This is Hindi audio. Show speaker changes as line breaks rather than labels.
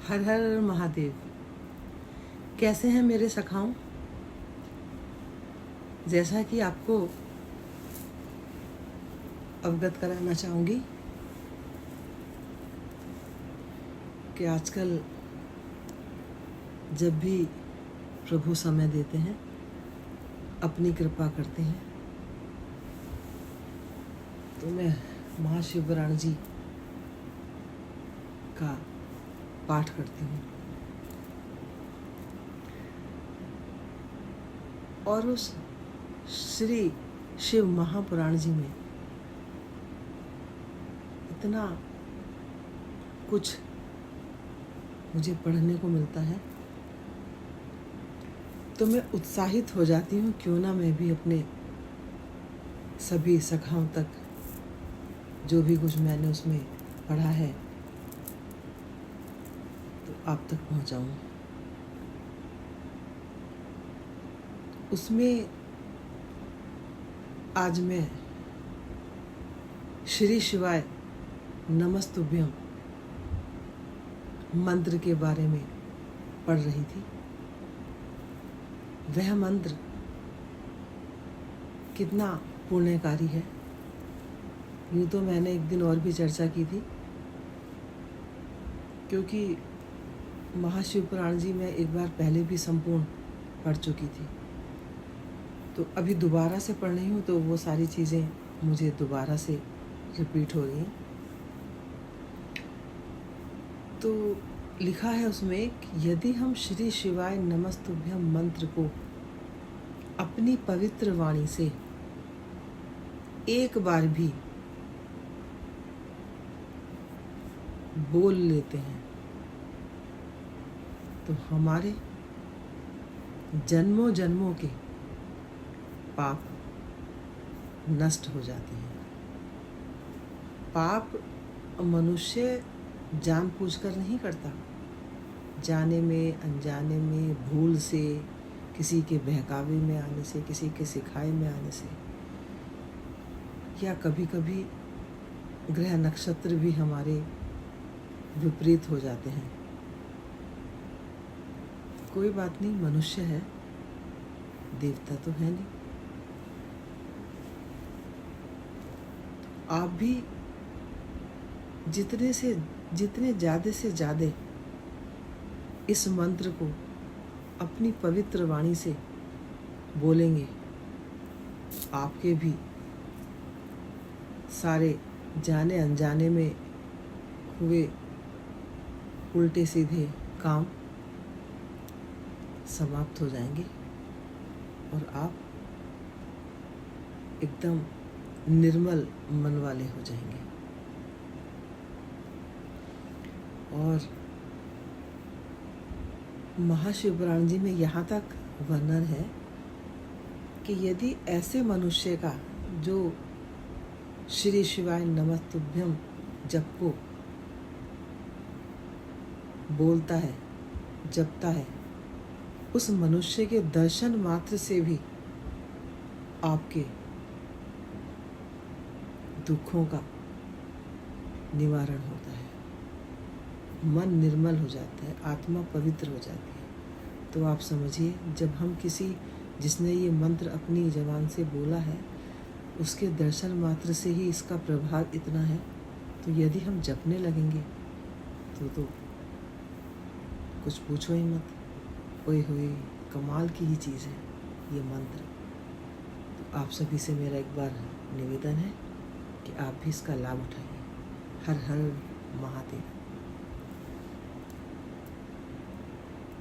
हर हर महादेव। कैसे हैं मेरे सखाओं? जैसा कि आपको अवगत कराना चाहूँगी कि आजकल जब भी प्रभु समय देते हैं, अपनी कृपा करते हैं, तो मैं महाशिवपुराण जी का पाठ करती हूँ। और उस श्री शिव महापुराण जी में इतना कुछ मुझे पढ़ने को मिलता है, तो मैं उत्साहित हो जाती हूँ। क्यों ना मैं भी अपने सभी सखाओं तक जो भी कुछ मैंने उसमें पढ़ा है तो आप तक पहुँचाऊँ। उसमें आज मैं श्री शिवाय नमस्तुभ्यम मंत्र के बारे में पढ़ रही थी। वह मंत्र कितना पुण्यकारी है, यूँ तो मैंने एक दिन और भी चर्चा की थी, क्योंकि महाशिवपुराण जी में एक बार पहले भी संपूर्ण पढ़ चुकी थी। तो अभी दोबारा से पढ़ रही हूँ, तो वो सारी चीज़ें मुझे दोबारा से रिपीट हो रही हैं। तो लिखा है उसमें कि यदि हम श्री शिवाय नमस्तुभ्यम मंत्र को अपनी पवित्र वाणी से एक बार भी बोल लेते हैं तो हमारे जन्मों जन्मों के पाप नष्ट हो जाते हैं। पाप मनुष्य जानबूझकर नहीं करता, जाने में अनजाने में, भूल से, किसी के बहकावे में आने से, किसी के सिखाए में आने से, या कभी कभी ग्रह नक्षत्र भी हमारे विपरीत हो जाते हैं। कोई बात नहीं, मनुष्य है, देवता तो है नहीं। आप भी जितने ज़्यादा से ज़्यादा इस मंत्र को अपनी पवित्र वाणी से बोलेंगे, आपके भी सारे जाने अनजाने में हुए उल्टे सीधे काम समाप्त हो जाएंगे और आप एकदम निर्मल मन वाले हो जाएंगे। और महाशिवपुराण जी में यहाँ तक वर्णन है कि यदि ऐसे मनुष्य का जो श्री शिवाय नमस्तुभ्यम जप को बोलता है, जपता है, उस मनुष्य के दर्शन मात्र से भी आपके दुखों का निवारण होता है, मन निर्मल हो जाता है, आत्मा पवित्र हो जाती है। तो आप समझिए, जब हम किसी जिसने ये मंत्र अपनी ज़बान से बोला है, उसके दर्शन मात्र से ही इसका प्रभाव इतना है, तो यदि हम जपने लगेंगे तो कुछ पूछो ही मत। ओए होए, कमाल की ही चीज़ है ये मंत्र। तो आप सभी से मेरा एक बार निवेदन है कि आप भी इसका लाभ उठाइए। हर हर महादेव।